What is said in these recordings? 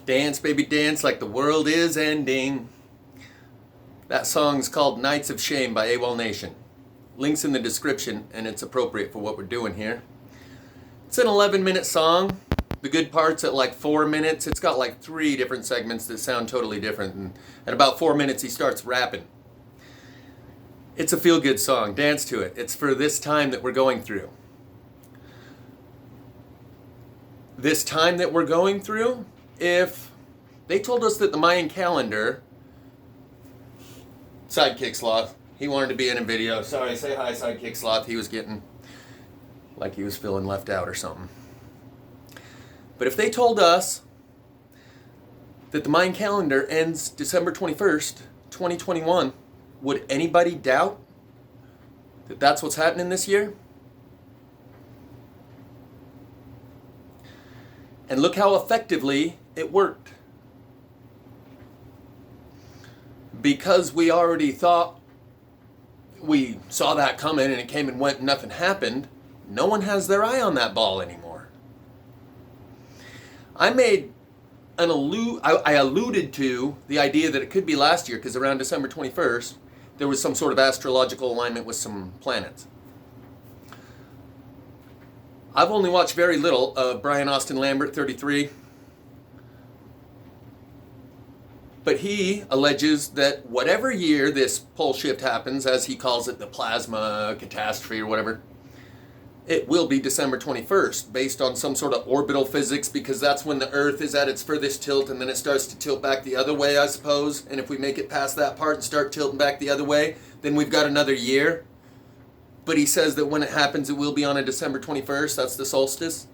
Dance, baby, dance like the world is ending. That song's called Nights of Shame by AWOLNATION. Link's in the description, and it's appropriate for what we're doing here. It's an 11-minute song. The good part's at like 4 minutes. It's got like 3 different segments that sound totally different. And at about 4 minutes, he starts rapping. It's a feel-good song. Dance to it. It's for this time that we're going through. This time that we're going through, if they told us that the Mayan calendar, Sidekick Sloth, he wanted to be in a video. Sorry, say hi, Sidekick Sloth. He was getting like he was feeling left out or something. But if they told us that the Mayan calendar ends December 21st, 2021, would anybody doubt that that's what's happening this year? And look how effectively it worked. Because we already thought we saw that coming and it came and went and nothing happened, no one has their eye on that ball anymore. I alluded to the idea that it could be last year because around December 21st, there was some sort of astrological alignment with some planets. I've only watched very little of Brian Austin Lambert, 33. But he alleges that whatever year this pole shift happens, as he calls it, the plasma catastrophe or whatever, it will be December 21st, based on some sort of orbital physics, because that's when the Earth is at its furthest tilt, and then it starts to tilt back the other way, I suppose. And if we make it past that part and start tilting back the other way, then we've got another year. But he says that when it happens, it will be on a December 21st. That's the solstice.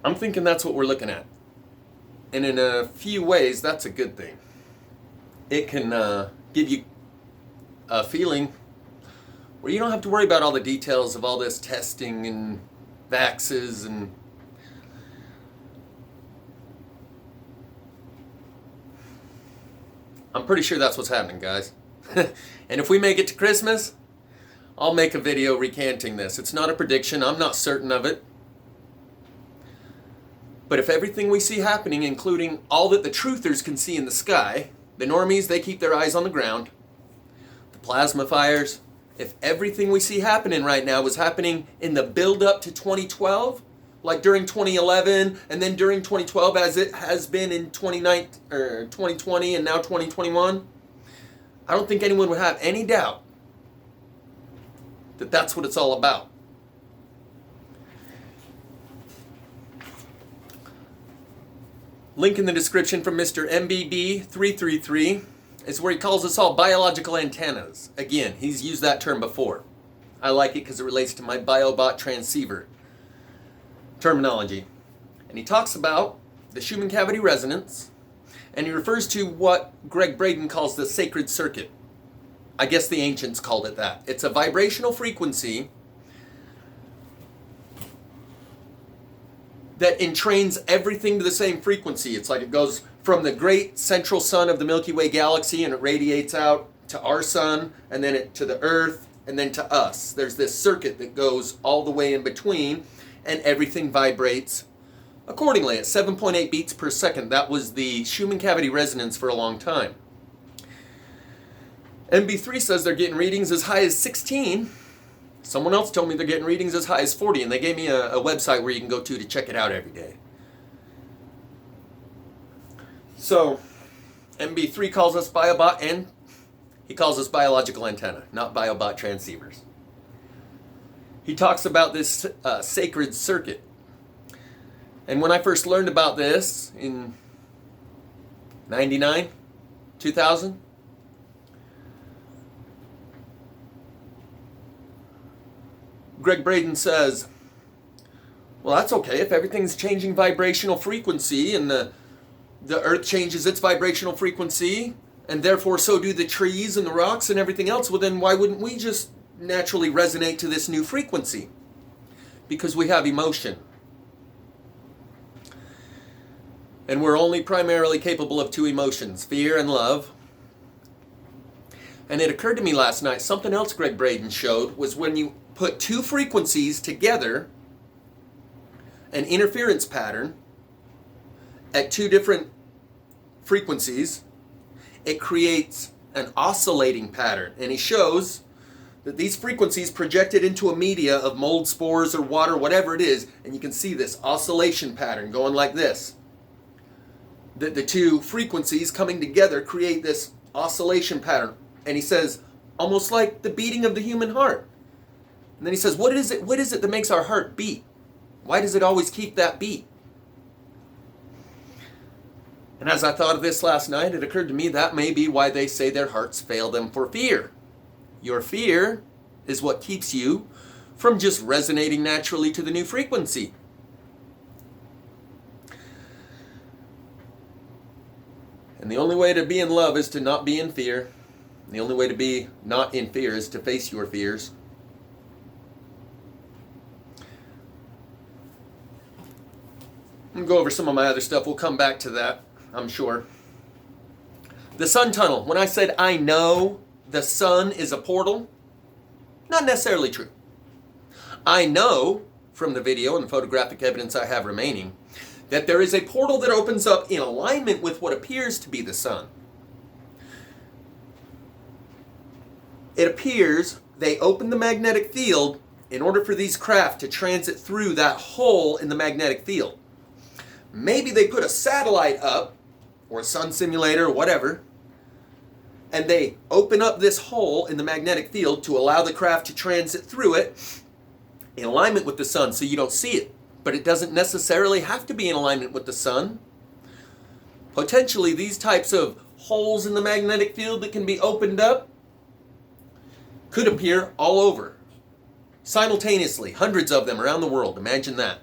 I'm thinking that's what we're looking at. And in a few ways, that's a good thing. It can give you a feeling where you don't have to worry about all the details of all this testing and vaxes and I'm pretty sure that's what's happening, guys. And if we make it to Christmas, I'll make a video recanting this. It's not a prediction. I'm not certain of it. But if everything we see happening, including all that the truthers can see in the sky, the normies, they keep their eyes on the ground, the plasma fires, if everything we see happening right now was happening in the build-up to 2012, like during 2011 and then during 2012 as it has been in 2020 and now 2021, I don't think anyone would have any doubt that that's what it's all about. Link in the description from Mr. MBB333 is where he calls us all biological antennas. Again, he's used that term before. I like it because it relates to my biobot transceiver terminology. And he talks about the Schumann cavity resonance, and he refers to what Greg Braden calls the sacred circuit. I guess the ancients called it that. It's a vibrational frequency that entrains everything to the same frequency. It's like it goes from the great central sun of the Milky Way galaxy and it radiates out to our sun and then to the Earth and then to us. There's this circuit that goes all the way in between and everything vibrates accordingly at 7.8 beats per second. That was the Schumann cavity resonance for a long time. MB3 says they're getting readings as high as 16. Someone else told me they're getting readings as high as 40, and they gave me a website where you can go to check it out every day. So, MB3 calls us biobot, and he calls us biological antenna, not biobot transceivers. He talks about this sacred circuit. And when I first learned about this in 99, 2000, Greg Braden says, well, that's okay. If everything's changing vibrational frequency and the Earth changes its vibrational frequency, and therefore so do the trees and the rocks and everything else, well then why wouldn't we just naturally resonate to this new frequency? Because we have emotion. And we're only primarily capable of 2 emotions, fear and love. And it occurred to me last night, something else Greg Braden showed was when you put 2 frequencies together, an interference pattern, at two different frequencies, it creates an oscillating pattern. And he shows that these frequencies projected into a media of mold spores or water, whatever it is, and you can see this oscillation pattern going like this. The two frequencies coming together create this oscillation pattern. And he says, almost like the beating of the human heart. And then he says, what is it that makes our heart beat? Why does it always keep that beat? And as I thought of this last night, it occurred to me that may be why they say their hearts fail them for fear. Your fear is what keeps you from just resonating naturally to the new frequency. And the only way to be in love is to not be in fear. And the only way to be not in fear is to face your fears. I'm going to go over some of my other stuff. We'll come back to that, I'm sure. The sun tunnel. When I said I know the sun is a portal, not necessarily true. I know from the video and the photographic evidence I have remaining that there is a portal that opens up in alignment with what appears to be the sun. It appears they open the magnetic field in order for these craft to transit through that hole in the magnetic field. Maybe they put a satellite up, or a sun simulator, or whatever, and they open up this hole in the magnetic field to allow the craft to transit through it in alignment with the sun so you don't see it. But it doesn't necessarily have to be in alignment with the sun. Potentially, these types of holes in the magnetic field that can be opened up could appear all over, simultaneously, hundreds of them around the world. Imagine that.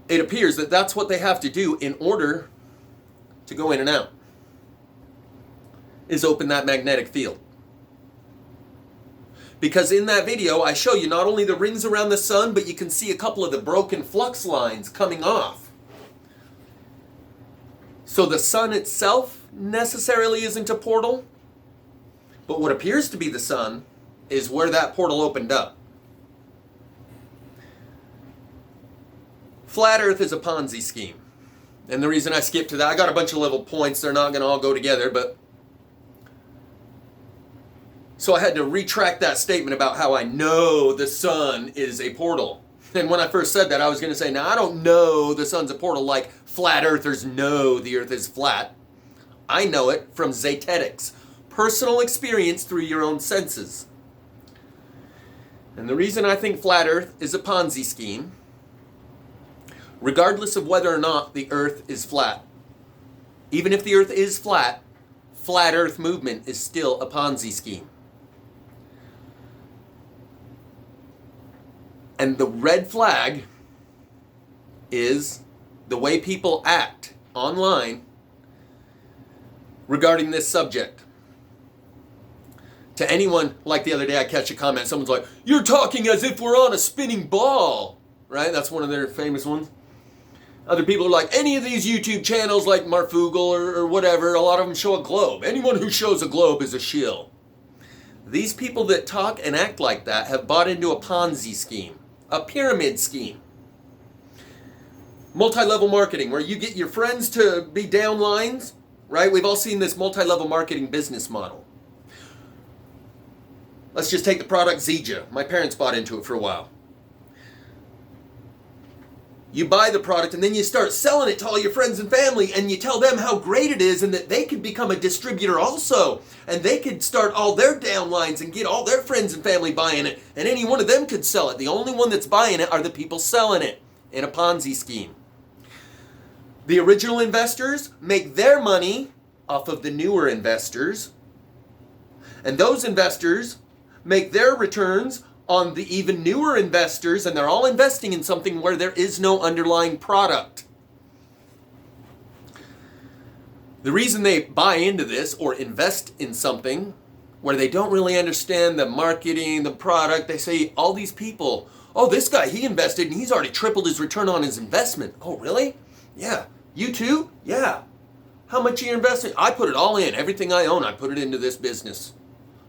It appears that that's what they have to do in order to go in and out, is open that magnetic field. Because in that video, I show you not only the rings around the sun, but you can see a couple of the broken flux lines coming off. So the sun itself necessarily isn't a portal, but what appears to be the sun is where that portal opened up. Flat Earth is a Ponzi scheme. And the reason I skipped to that, I got a bunch of little points, they're not going to all go together, but so I had to retract that statement about how I know the sun is a portal. And when I first said that, I was going to say, now I don't know the sun's a portal like flat earthers know the earth is flat. I know it from Zetetics, personal experience through your own senses. And the reason I think flat earth is a Ponzi scheme, regardless of whether or not the earth is flat, even if the earth is flat, flat earth movement is still a Ponzi scheme. And the red flag is the way people act online regarding this subject. To anyone, like the other day I catch a comment, someone's like, "You're talking as if we're on a spinning ball," right? That's one of their famous ones. Other people are like, any of these YouTube channels like Marfugal or whatever, a lot of them show a globe. Anyone who shows a globe is a shill. These people that talk and act like that have bought into a Ponzi scheme. A pyramid scheme. Multi-level marketing, where you get your friends to be downlines, right? We've all seen this multi-level marketing business model. Let's just take the product Zija. My parents bought into it for a while. You buy the product and then you start selling it to all your friends and family and you tell them how great it is and that they could become a distributor also. And they could start all their downlines and get all their friends and family buying it. And any one of them could sell it. The only one that's buying it are the people selling it in a Ponzi scheme. The original investors make their money off of the newer investors. And those investors make their returns on the even newer investors, and they're all investing in something where there is no underlying product. The reason they buy into this or invest in something where they don't really understand the marketing, the product, they say, all these people, oh, this guy, he invested and he's already tripled his return on his investment. Oh, really? Yeah. You too? Yeah. How much are you investing? I put it all in. Everything I own, I put it into this business.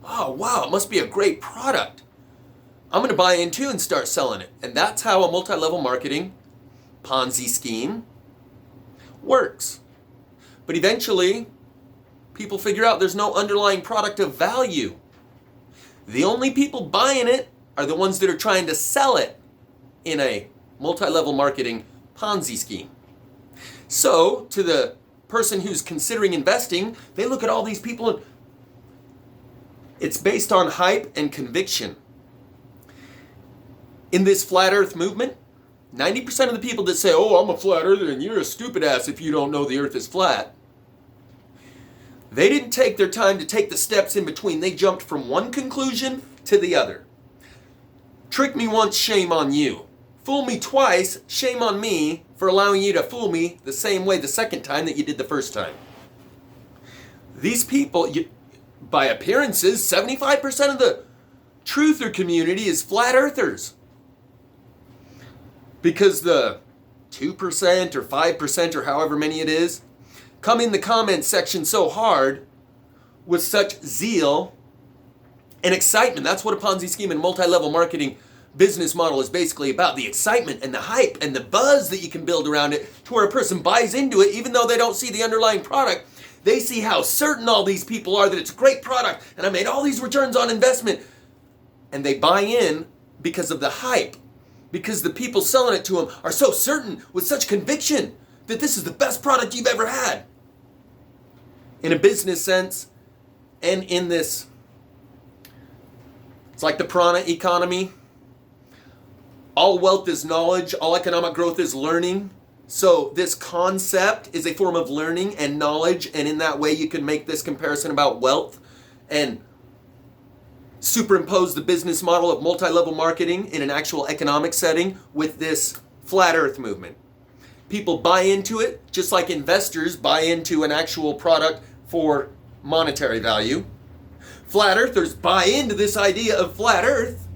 Oh, wow, it must be a great product. I'm going to buy into and start selling it. And that's how a multi-level marketing Ponzi scheme works. But eventually, people figure out there's no underlying product of value. The only people buying it are the ones that are trying to sell it in a multi-level marketing Ponzi scheme. So, to the person who's considering investing, they look at all these people and it's based on hype and conviction. In this flat earth movement, 90% of the people that say, oh, I'm a flat earther and you're a stupid ass if you don't know the earth is flat, they didn't take their time to take the steps in between. They jumped from one conclusion to the other. Trick me once, shame on you. Fool me twice, shame on me for allowing you to fool me the same way the second time that you did the first time. These people, by appearances, 75% of the truther community is flat earthers. Because the 2% or 5% or however many it is, come in the comments section so hard with such zeal and excitement. That's what a Ponzi scheme and multi-level marketing business model is basically about. The excitement and the hype and the buzz that you can build around it to where a person buys into it even though they don't see the underlying product. They see how certain all these people are that it's a great product and I made all these returns on investment. And they buy in because of the hype. Because the people selling it to them are so certain with such conviction that this is the best product you've ever had. In a business sense, and in this, it's like the piranha economy. All wealth is knowledge, all economic growth is learning. So this concept is a form of learning and knowledge, and in that way you can make this comparison about wealth and superimpose the business model of multi-level marketing in an actual economic setting with this flat earth movement. People buy into it just like investors buy into an actual product for monetary value. Flat earthers buy into this idea of flat earth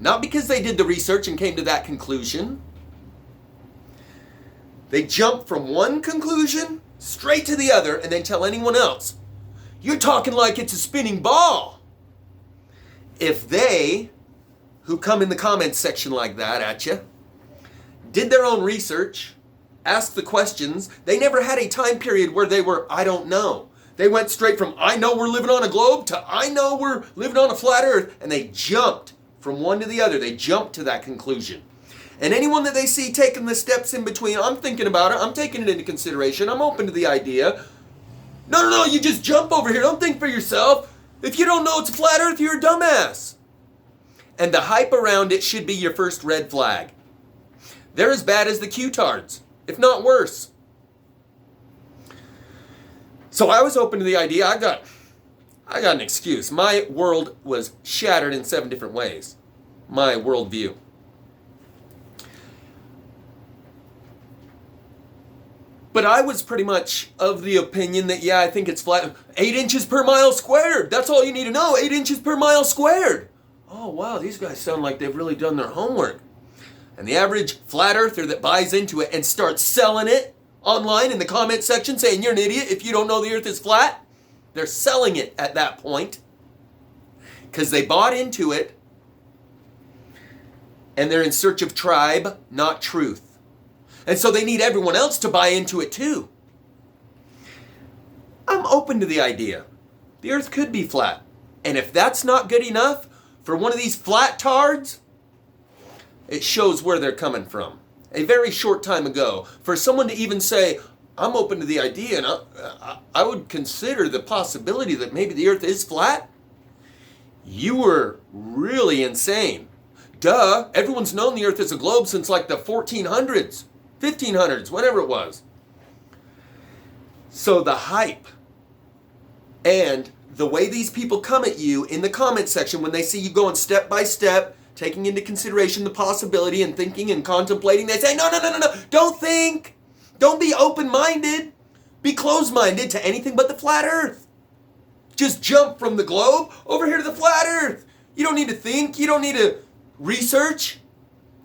not because they did the research and came to that conclusion. They jump from one conclusion straight to the other and then tell anyone else, you're talking like it's a spinning ball. If they, who come in the comments section like that at you, did their own research, asked the questions, they never had a time period where they were, I don't know. They went straight from, I know we're living on a globe to, I know we're living on a flat earth, and they jumped from one to the other. They jumped to that conclusion. And anyone that they see taking the steps in between, I'm thinking about it, I'm taking it into consideration, I'm open to the idea. No, you just jump over here, don't think for yourself. If you don't know it's a flat earth, you're a dumbass. And the hype around it should be your first red flag. They're as bad as the Q-tards, if not worse. So I was open to the idea. I got an excuse. My world was shattered in 7 different ways. My worldview. But I was pretty much of the opinion that, yeah, I think it's flat. 8 inches per mile squared. That's all you need to know. 8 inches per mile squared. Oh, wow, these guys sound like they've really done their homework. And the average flat earther that buys into it and starts selling it online in the comment section saying you're an idiot if you don't know the earth is flat, they're selling it at that point because they bought into it and they're in search of tribe, not truth. And so they need everyone else to buy into it too. I'm open to the idea. The earth could be flat. And if that's not good enough for one of these flat tards, it shows where they're coming from. A very short time ago, for someone to even say, I'm open to the idea and I would consider the possibility that maybe the earth is flat, you were really insane. Duh, everyone's known the earth is a globe since like the 1400s, 1500s, whatever it was. So the hype and the way these people come at you in the comment section when they see you going step by step, taking into consideration the possibility and thinking and contemplating, they say, no, don't think. Don't be open-minded. Be closed-minded to anything but the flat earth. Just jump from the globe over here to the flat earth. You don't need to think. You don't need to research.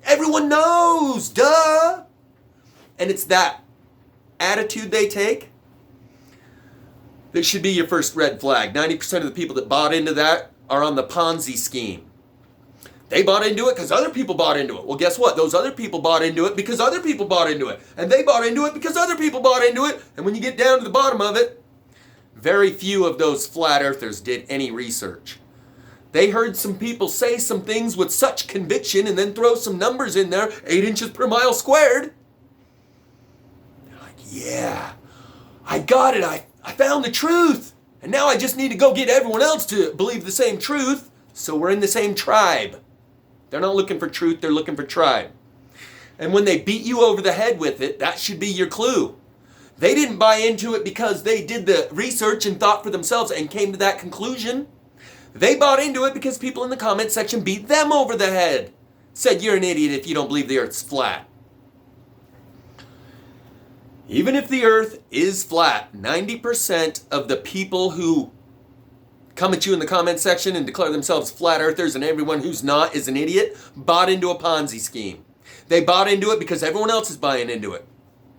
Everyone knows, duh. And it's that attitude they take that should be your first red flag. 90% of the people that bought into that are on the Ponzi scheme. They bought into it because other people bought into it. Well, guess what? Those other people bought into it because other people bought into it. And they bought into it because other people bought into it. And when you get down to the bottom of it, very few of those flat earthers did any research. They heard some people say some things with such conviction and then throw some numbers in there, 8 inches per mile squared. They're like, yeah, I got it. I found the truth. And now I just need to go get everyone else to believe the same truth. So we're in the same tribe. They're not looking for truth, they're looking for tribe. And when they beat you over the head with it, that should be your clue. They didn't buy into it because they did the research and thought for themselves and came to that conclusion. They bought into it because people in the comment section beat them over the head. Said, you're an idiot if you don't believe the earth's flat. Even if the earth is flat, 90% of the people who come at you in the comment section and declare themselves flat earthers and everyone who's not is an idiot, bought into a Ponzi scheme. They bought into it because everyone else is buying into it.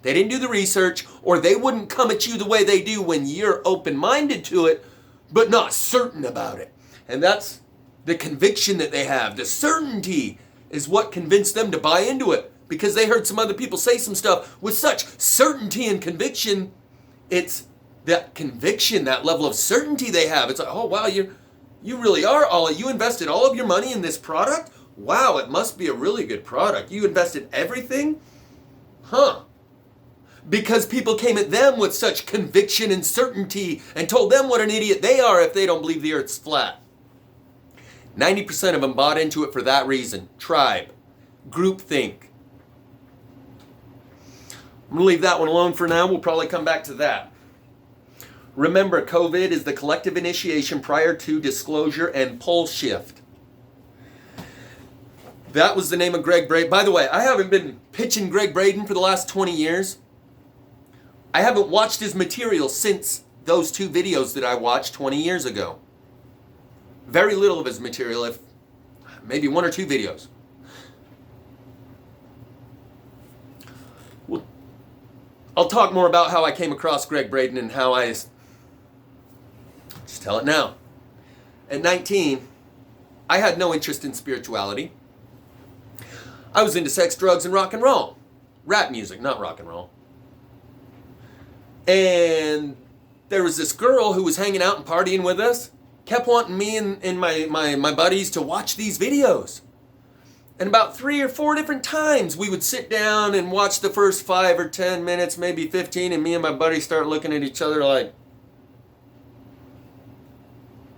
They didn't do the research, or they wouldn't come at you the way they do when you're open-minded to it, but not certain about it. And that's the conviction that they have. The certainty is what convinced them to buy into it, because they heard some other people say some stuff with such certainty and conviction. It's that conviction, that level of certainty they have. It's like, oh wow, you really are you invested all of your money in this product? Wow, it must be a really good product. You invested everything? Huh. Because people came at them with such conviction and certainty and told them what an idiot they are if they don't believe the earth's flat. 90% of them bought into it for that reason. Tribe. Groupthink. I'm going to leave that one alone for now. We'll probably come back to that. Remember, COVID is the collective initiation prior to disclosure and pole shift. That was the name of Greg Braden. By the way, I haven't been pitching Greg Braden for the last 20 years. I haven't watched his material since those 2 videos that I watched 20 years ago. Very little of his material, if maybe 1 or 2 videos. Well, I'll talk more about how I came across Greg Braden and how I... Just tell it now. At 19, I had no interest in spirituality. I was into sex, drugs, and rock and roll. Rap music, not rock and roll. And there was this girl who was hanging out and partying with us, kept wanting me and my buddies to watch these videos. And about 3 or 4 different times we would sit down and watch the first 5 or 10 minutes, maybe 15, and me and my buddy start looking at each other like,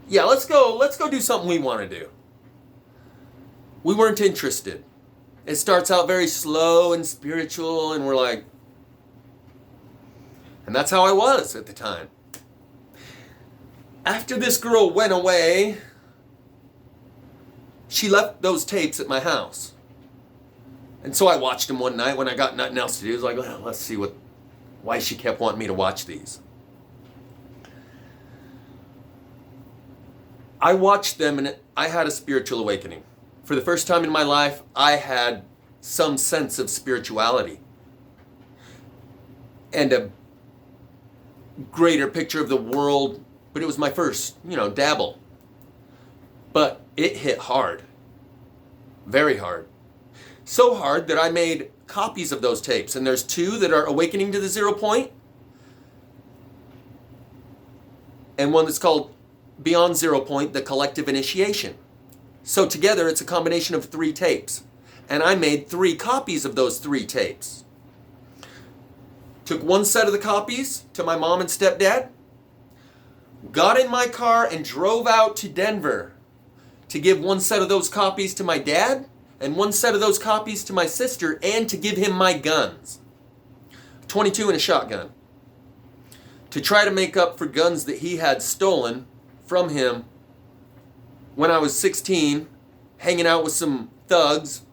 yeah, let's go do something we want to do. We weren't interested. It starts out very slow and spiritual, and we're like, and that's how I was at the time. After this girl went away, she left those tapes at my house. And so I watched them one night when I got nothing else to do. I was like, well, let's see why she kept wanting me to watch these. I watched them and I had a spiritual awakening. For the first time in my life, I had some sense of spirituality and a greater picture of the world, but it was my first, dabble. But it hit hard. Very hard. So hard that I made copies of those tapes, and there's 2 that are Awakening to the Zero Point, and one that's called Beyond Zero Point, The Collective Initiation. So together it's a combination of 3 tapes. And I made 3 copies of those 3 tapes. Took one set of the copies to my mom and stepdad, got in my car and drove out to Denver to give one set of those copies to my dad and one set of those copies to my sister, and to give him my guns. 22 and a shotgun. To try to make up for guns that he had stolen from him when I was 16, hanging out with some thugs.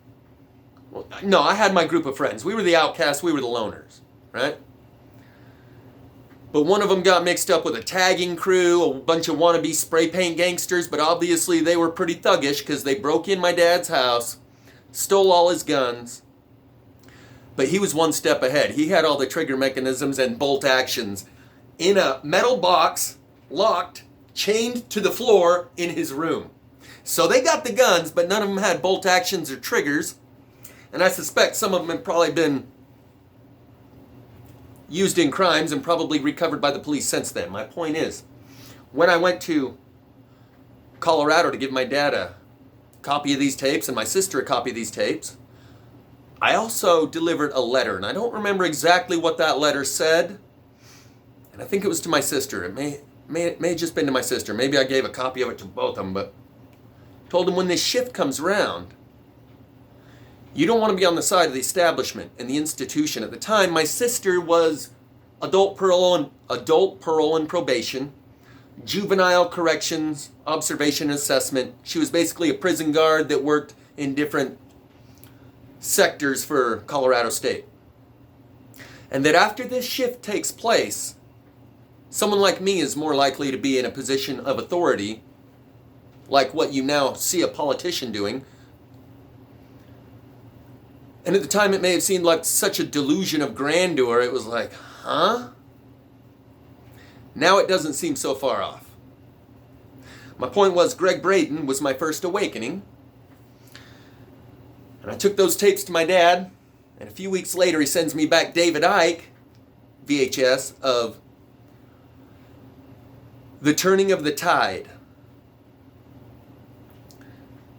Well, no, I had my group of friends. We were the outcasts, we were the loners, right? But one of them got mixed up with a tagging crew, a bunch of wannabe spray paint gangsters, but obviously they were pretty thuggish because they broke in my dad's house, stole all his guns. But he was one step ahead. He had all the trigger mechanisms and bolt actions in a metal box, locked, chained to the floor in his room. So they got the guns, but none of them had bolt actions or triggers. And I suspect some of them have probably been used in crimes and probably recovered by the police since then. My point is, when I went to Colorado to give my dad a copy of these tapes and my sister a copy of these tapes, I also delivered a letter. And I don't remember exactly what that letter said. And I think it was to my sister. It may have just been to my sister. Maybe I gave a copy of it to both of them, but told them when this shift comes around, you don't want to be on the side of the establishment and the institution. At the time, my sister was adult parole and probation, juvenile corrections, observation and assessment. She was basically a prison guard that worked in different sectors for Colorado State. And that after this shift takes place, someone like me is more likely to be in a position of authority, like what you now see a politician doing. And at the time it may have seemed like such a delusion of grandeur, it was like, huh? Now it doesn't seem so far off. My point was, Greg Braden was my first awakening. And I took those tapes to my dad, and a few weeks later he sends me back David Icke, VHS, of The Turning of the Tide,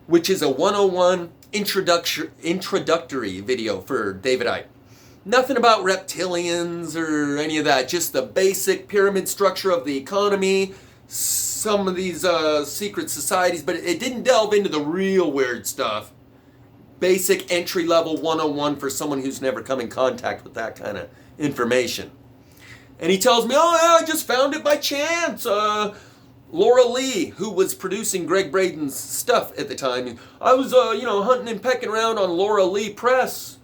which is a 101 introductory video for David Icke. Nothing about reptilians or any of that, just the basic pyramid structure of the economy, some of these secret societies, but it didn't delve into the real weird stuff. Basic entry-level 101 for someone who's never come in contact with that kind of information. And he tells me, oh yeah, I just found it by chance. Laura Lee, who was producing Greg Braden's stuff at the time, I was, hunting and pecking around on Laura Lee Press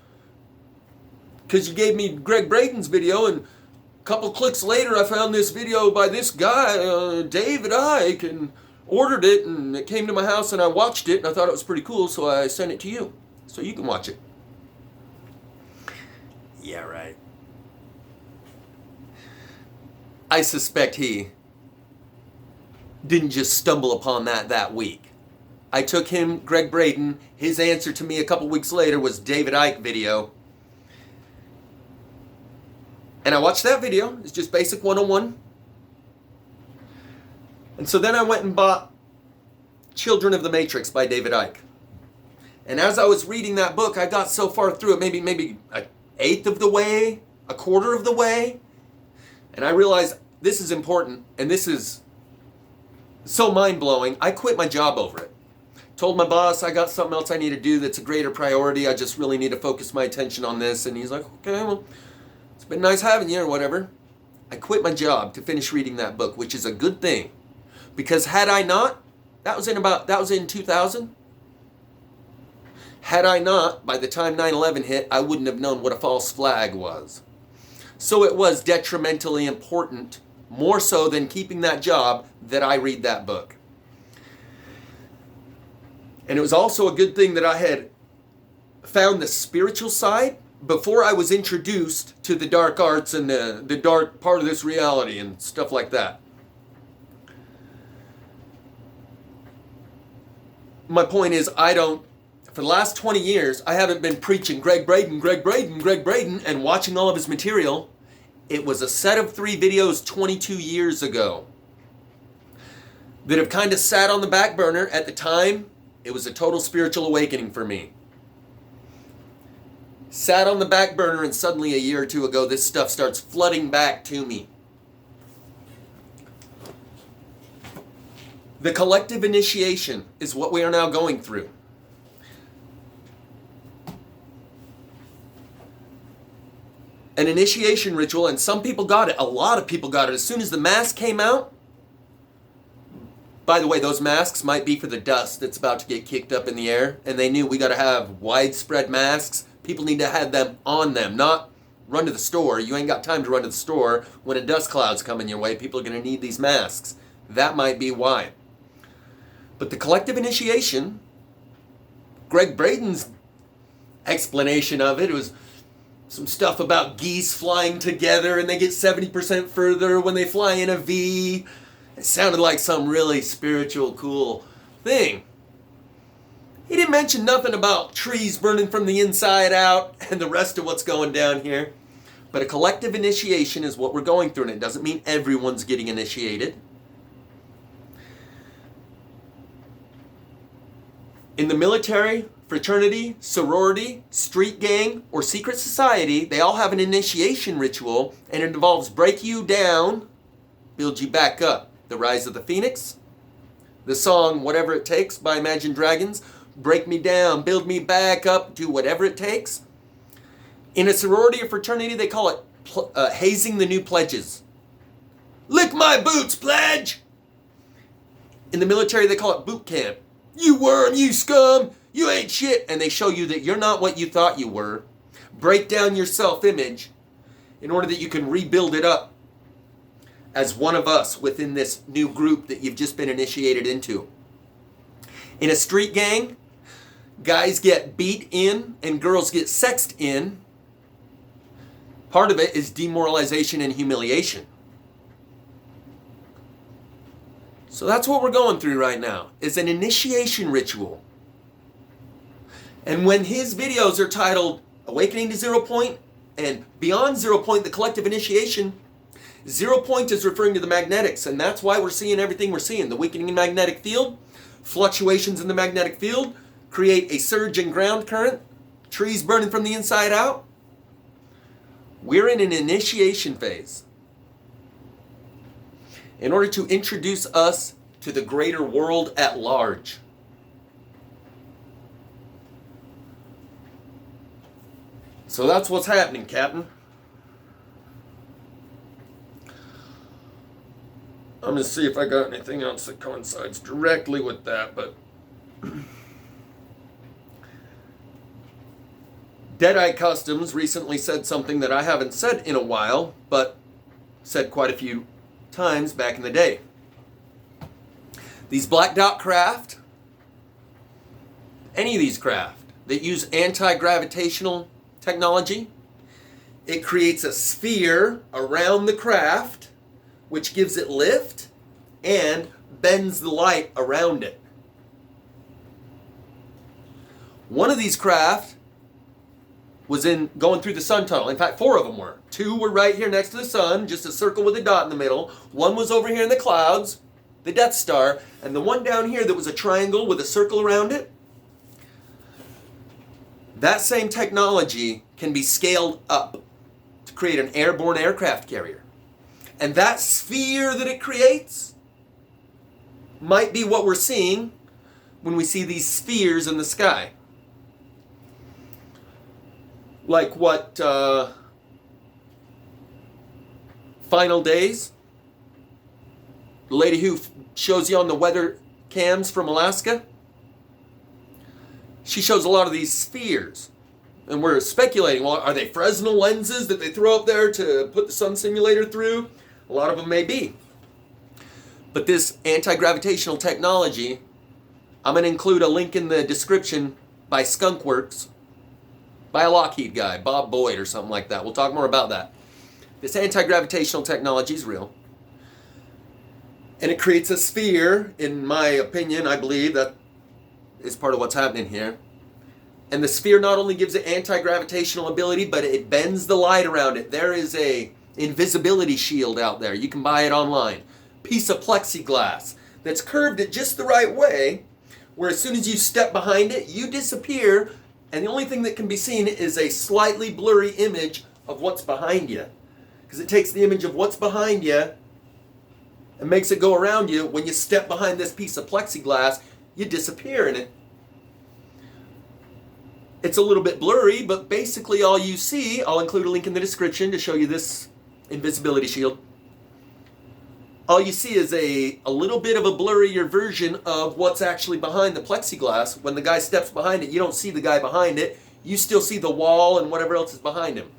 because you gave me Greg Braden's video, and a couple clicks later I found this video by this guy, David Icke, and ordered it, and it came to my house, and I watched it, and I thought it was pretty cool, so I sent it to you so you can watch it. Yeah, right. I suspect he didn't just stumble upon that week. I took him, Greg Braden, his answer to me a couple weeks later was David Icke video. And I watched that video. It's just basic 101. And so then I went and bought Children of the Matrix by David Icke. And as I was reading that book, I got so far through it, maybe an eighth of the way, a quarter of the way. And I realized this is important, and this is so mind-blowing, I quit my job over it. Told my boss I got something else I need to do that's a greater priority. I just really need to focus my attention on this. And he's like, okay, well, it's been nice having you or whatever. I quit my job to finish reading that book, which is a good thing. Because had I not, that was in 2000. Had I not, by the time 9/11 hit, I wouldn't have known what a false flag was. So it was detrimentally important, more so than keeping that job, that I read that book. And it was also a good thing that I had found the spiritual side before I was introduced to the dark arts and the dark part of this reality and stuff like that. My point is, for the last 20 years, I haven't been preaching Greg Braden, and watching all of his material. It was a set of 3 videos 22 years ago that have kind of sat on the back burner. At the time, it was a total spiritual awakening for me. Sat on the back burner, and suddenly a year or two ago, this stuff starts flooding back to me. The collective initiation is what we are now going through. An initiation ritual, and some people got it. A lot of people got it. As soon as the mask came out, by the way, those masks might be for the dust that's about to get kicked up in the air, and they knew we got to have widespread masks. People need to have them on them, not run to the store. You ain't got time to run to the store when a dust cloud's coming your way. People are going to need these masks. That might be why. But the collective initiation, Greg Braden's explanation of it was some stuff about geese flying together and they get 70% further when they fly in a V. It sounded like some really spiritual, cool thing. He didn't mention nothing about trees burning from the inside out and the rest of what's going down here. But a collective initiation is what we're going through, and it doesn't mean everyone's getting initiated. In the military, fraternity, sorority, street gang, or secret society, they all have an initiation ritual, and it involves break you down, build you back up. The Rise of the Phoenix, the song Whatever It Takes by Imagine Dragons, break me down, build me back up, do whatever it takes. In a sorority or fraternity, they call it hazing the new pledges. Lick my boots, pledge! In the military, they call it boot camp. You worm, you scum, you ain't shit. And they show you that you're not what you thought you were. Break down your self-image in order that you can rebuild it up as one of us within this new group that you've just been initiated into. In a street gang, guys get beat in and girls get sexed in. Part of it is demoralization and humiliation. So that's what we're going through right now, is an initiation ritual. And when his videos are titled Awakening to Zero Point and Beyond Zero Point, the Collective Initiation, 0 point is referring to the magnetics, and that's why we're seeing everything we're seeing. The weakening magnetic field, fluctuations in the magnetic field, create a surge in ground current, trees burning from the inside out. We're in an initiation phase. In order to introduce us to the greater world at large. So that's what's happening, Captain. I'm going to see if I got anything else that coincides directly with that, but Deadeye Customs recently said something that I haven't said in a while, but said quite a few times back in the day. These black dot craft, any of these craft that use anti-gravitational technology, it creates a sphere around the craft which gives it lift and bends the light around it. One of these craft was going through the sun tunnel. In fact, 4 of them were. 2 were right here next to the sun, just a circle with a dot in the middle. 1 was over here in the clouds, the Death Star, and the one down here that was a triangle with a circle around it. That same technology can be scaled up to create an airborne aircraft carrier. And that sphere that it creates might be what we're seeing when we see these spheres in the sky. Like what Final Days, the lady who shows you on the weather cams from Alaska, she shows a lot of these spheres. And we're speculating, well, are they Fresnel lenses that they throw up there to put the sun simulator through? A lot of them may be. But this anti-gravitational technology, I'm going to include a link in the description by Skunkworks, by a Lockheed guy, Bob Boyd or something like that. We'll talk more about that. This anti-gravitational technology is real. And it creates a sphere, in my opinion, I believe that is part of what's happening here. And the sphere not only gives it anti-gravitational ability, but it bends the light around it. There is a invisibility shield out there. You can buy it online. Piece of plexiglass that's curved it just the right way, where as soon as you step behind it, you disappear, and the only thing that can be seen is a slightly blurry image of what's behind you. Because it takes the image of what's behind you and makes it go around you. When you step behind this piece of plexiglass, you disappear in it. It's a little bit blurry, but basically all you see, I'll include a link in the description to show you this invisibility shield. All you see is a little bit of a blurrier version of what's actually behind the plexiglass. When the guy steps behind it, you don't see the guy behind it. You still see the wall and whatever else is behind him.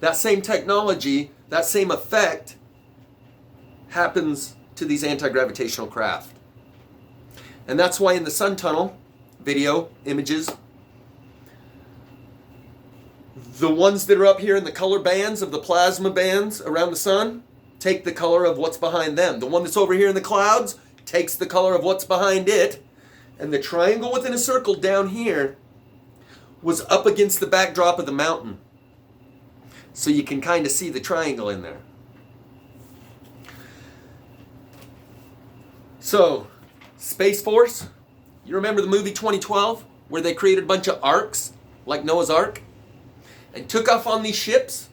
That same technology, that same effect happens to these anti-gravitational craft. And that's why in the sun tunnel video images, the ones that are up here in the color bands of the plasma bands around the sun take the color of what's behind them. The one that's over here in the clouds takes the color of what's behind it. And the triangle within a circle down here was up against the backdrop of the mountain. So you can kind of see the triangle in there. So, Space Force, you remember the movie 2012 where they created a bunch of arks, like Noah's Ark, and took off on these ships?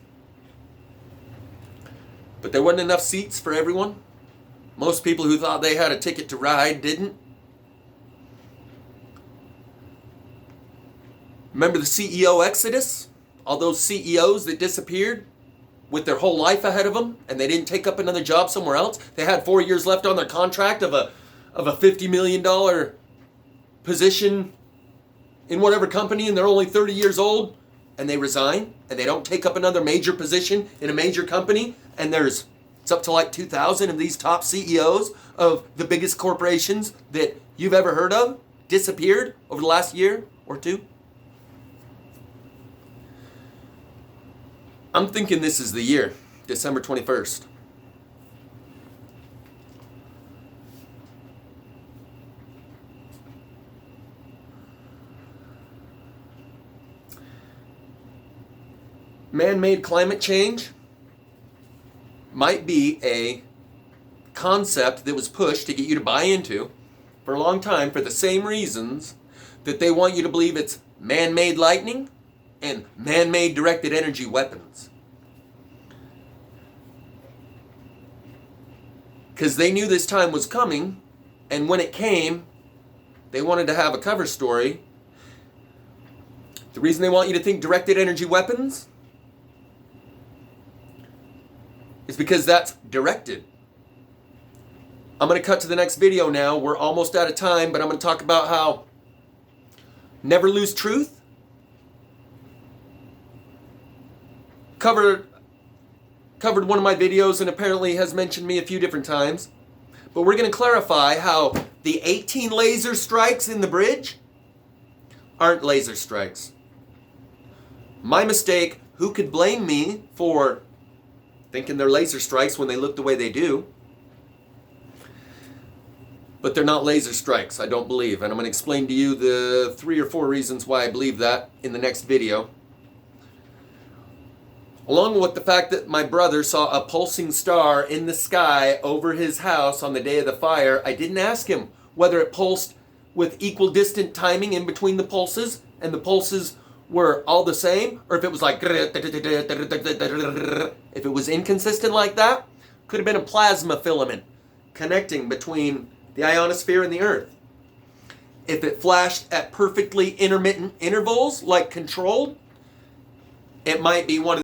But there wasn't enough seats for everyone. Most people who thought they had a ticket to ride didn't. Remember the CEO exodus? All those CEOs that disappeared with their whole life ahead of them, and they didn't take up another job somewhere else? They had 4 years left on their contract of a $50 million position in whatever company, and they're only 30 years old, and they resign, and they don't take up another major position in a major company, and it's up to like 2,000 of these top CEOs of the biggest corporations that you've ever heard of disappeared over the last year or two. I'm thinking this is the year, December 21st. Man-made climate change might be a concept that was pushed to get you to buy into for a long time for the same reasons that they want you to believe it's man-made lightning and man-made directed energy weapons. Because they knew this time was coming, and when it came, they wanted to have a cover story. The reason they want you to think directed energy weapons is because that's directed. I'm going to cut to the next video now. We're almost out of time, but I'm going to talk about how never lose truth. Covered one of my videos and apparently has mentioned me a few different times. But we're going to clarify how the 18 laser strikes in the bridge aren't laser strikes. My mistake. Who could blame me for thinking they're laser strikes when they look the way they do? But they're not laser strikes, I don't believe. And I'm going to explain to you the 3 or 4 reasons why I believe that in the next video. Along with the fact that my brother saw a pulsing star in the sky over his house on the day of the fire, I didn't ask him whether it pulsed with equal distant timing in between the pulses, and the pulses were all the same, or if it was like, if it was inconsistent like that, could have been a plasma filament connecting between the ionosphere and the Earth. If it flashed at perfectly intermittent intervals, like controlled, it might be one of